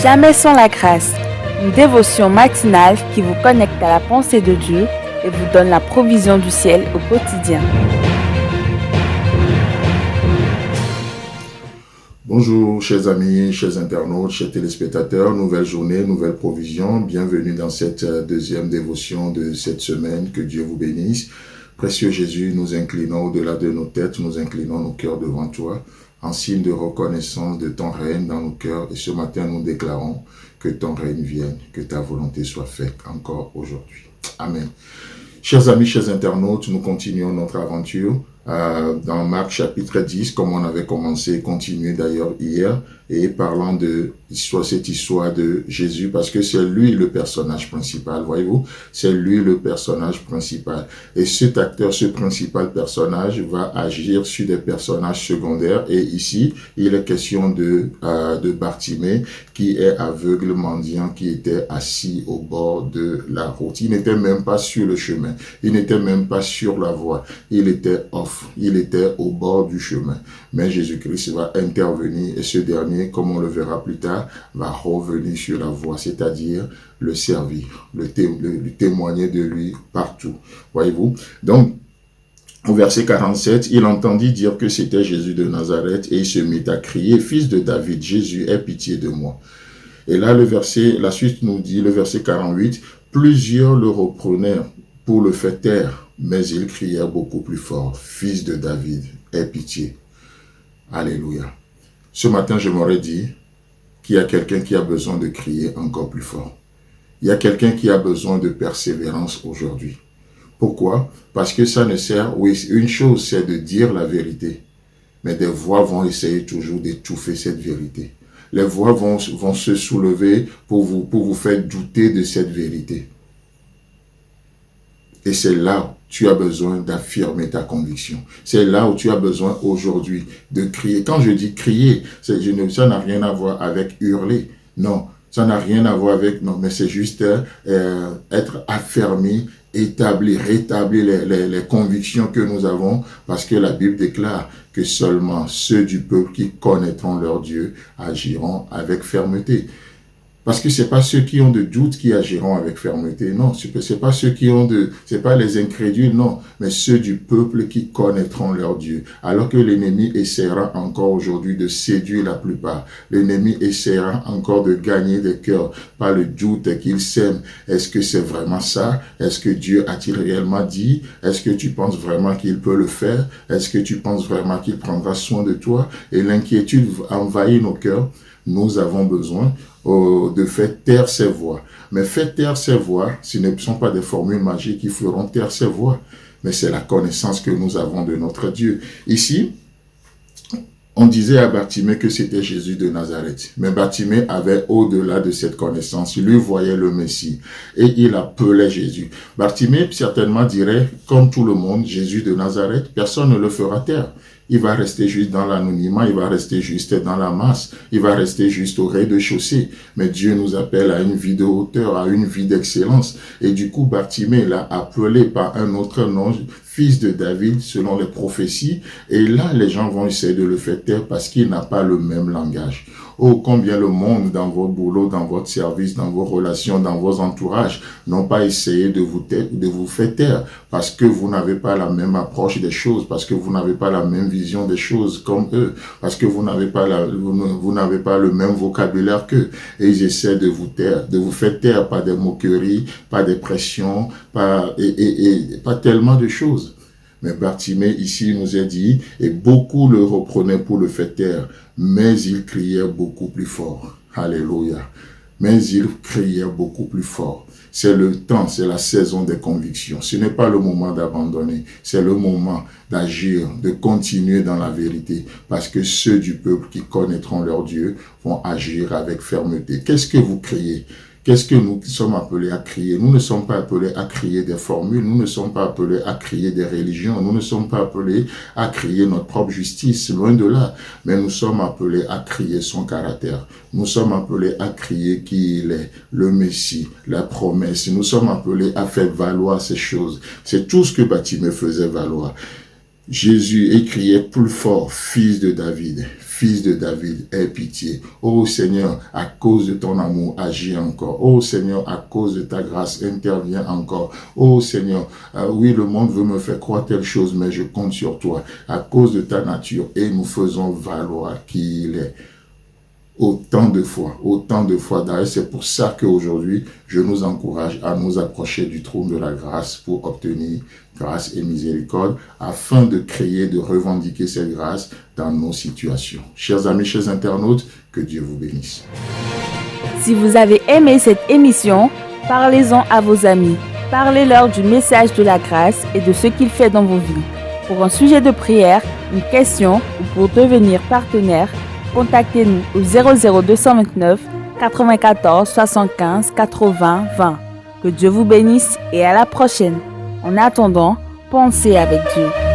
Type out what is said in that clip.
Jamais sans la grâce, une dévotion matinale qui vous connecte à la pensée de Dieu et vous donne la provision du ciel au quotidien. Bonjour chers amis, chers internautes, chers téléspectateurs, nouvelle journée, nouvelle provision. Bienvenue dans cette deuxième dévotion de cette semaine. Que Dieu vous bénisse. Précieux Jésus, nous inclinons au-delà de nos têtes, nous inclinons nos cœurs devant toi, en signe de reconnaissance de ton règne dans nos cœurs. Et ce matin, nous déclarons que ton règne vienne, que ta volonté soit faite encore aujourd'hui. Amen. Chers amis, chers internautes, nous continuons notre aventure dans Marc chapitre 10, comme on avait commencé, continué d'ailleurs hier, et parlant de cette histoire de Jésus, parce que c'est lui le personnage principal, voyez-vous, c'est lui le personnage principal. Et cet acteur, ce principal personnage, va agir sur des personnages secondaires, et ici, il est question de Bartimée, qui est aveugle mendiant, qui était assis au bord de la route. Il n'était même pas sur le chemin, il n'était même pas sur la voie, il était il était au bord du chemin. Mais Jésus-Christ va intervenir et ce dernier, comme on le verra plus tard, va revenir sur la voie, c'est-à-dire le servir, le témoigner de lui partout. Voyez-vous? Donc, au verset 47, il entendit dire que c'était Jésus de Nazareth et il se mit à crier, « Fils de David, Jésus, aie pitié de moi. » Et là, la suite nous dit, le verset 48, « Plusieurs le reprenaient pour le faire taire. Mais il criait beaucoup plus fort, « Fils de David, aie pitié. » Alléluia. Ce matin, je m'aurais dit qu'il y a quelqu'un qui a besoin de crier encore plus fort. Il y a quelqu'un qui a besoin de persévérance aujourd'hui. Pourquoi? Parce que ça ne sert, oui, une chose c'est de dire la vérité, mais des voix vont essayer toujours d'étouffer cette vérité. Les voix vont se soulever pour vous faire douter de cette vérité. Et c'est là où tu as besoin d'affirmer ta conviction. C'est là où tu as besoin aujourd'hui de crier. Quand je dis crier, ça n'a rien à voir avec hurler. Non, ça n'a rien à voir avec... Non, mais c'est juste être affermi, rétablir les convictions que nous avons, parce que la Bible déclare que seulement ceux du peuple qui connaîtront leur Dieu agiront avec fermeté. Parce que c'est pas ceux qui ont de doutes qui agiront avec fermeté, non. C'est pas ceux qui ont c'est pas les incrédules, non. Mais ceux du peuple qui connaîtront leur Dieu. Alors que l'ennemi essaiera encore aujourd'hui de séduire la plupart. L'ennemi essaiera encore de gagner des cœurs par le doute qu'il sème. Est-ce que c'est vraiment ça? Est-ce que Dieu a-t-il réellement dit? Est-ce que tu penses vraiment qu'il peut le faire? Est-ce que tu penses vraiment qu'il prendra soin de toi? Et l'inquiétude envahit nos cœurs. Nous avons besoin de faire taire ces voix. Mais faire taire ces voix, ce ne sont pas des formules magiques qui feront taire ces voix, mais c'est la connaissance que nous avons de notre Dieu. Ici, on disait à Bartimée que c'était Jésus de Nazareth. Mais Bartimée avait au-delà de cette connaissance. Il lui voyait le Messie et il appelait Jésus. Bartimée certainement dirait, comme tout le monde, Jésus de Nazareth, personne ne le fera taire. Il va rester juste dans l'anonymat, il va rester juste dans la masse, il va rester juste au rez-de-chaussée. Mais Dieu nous appelle à une vie de hauteur, à une vie d'excellence. Et du coup, Bartimée l'a appelé par un autre nom, fils de David, selon les prophéties. Et là, les gens vont essayer de le faire taire parce qu'il n'a pas le même langage. Oh, combien le monde, dans vos boulots, dans votre service, dans vos relations, dans vos entourages, n'ont pas essayé de vous faire taire parce que vous n'avez pas la même approche des choses, parce que vous n'avez pas la même vision des choses comme eux, parce que vous n'avez pas le même vocabulaire qu'eux. Et ils essaient de vous taire, de vous faire taire par des moqueries, par des pressions, pas tellement de choses. Mais Bartimée, ici, nous est dit, et beaucoup le reprenaient pour le faire taire, mais il criait beaucoup plus fort. Alléluia. Mais il criait beaucoup plus fort. C'est le temps, c'est la saison des convictions. Ce n'est pas le moment d'abandonner, c'est le moment d'agir, de continuer dans la vérité, parce que ceux du peuple qui connaîtront leur Dieu vont agir avec fermeté. Qu'est-ce que vous criez? Qu'est-ce que nous sommes appelés à crier? Nous ne sommes pas appelés à crier des formules, nous ne sommes pas appelés à crier des religions, nous ne sommes pas appelés à crier notre propre justice, loin de là. Mais nous sommes appelés à crier son caractère. Nous sommes appelés à crier qui il est, le Messie, la promesse. Nous sommes appelés à faire valoir ces choses. C'est tout ce que Bartimée faisait valoir. Jésus criait plus fort, fils de David, Fils de David, aie pitié. Oh Seigneur, à cause de ton amour, agis encore. Oh Seigneur, à cause de ta grâce, interviens encore. Oh Seigneur, oui, le monde veut me faire croire telle chose, mais je compte sur toi. À cause de ta nature, et nous faisons valoir qui il est. Autant de fois. D'ailleurs, c'est pour ça qu'aujourd'hui, je nous encourage à nous approcher du trône de la grâce pour obtenir grâce et miséricorde, afin de créer, de revendiquer cette grâce dans nos situations. Chers amis, chers internautes, que Dieu vous bénisse. Si vous avez aimé cette émission, parlez-en à vos amis. Parlez-leur du message de la grâce et de ce qu'il fait dans vos vies. Pour un sujet de prière, une question ou pour devenir partenaire, contactez-nous au 00229 94 75 80 20. Que Dieu vous bénisse et à la prochaine. En attendant, pensez avec Dieu.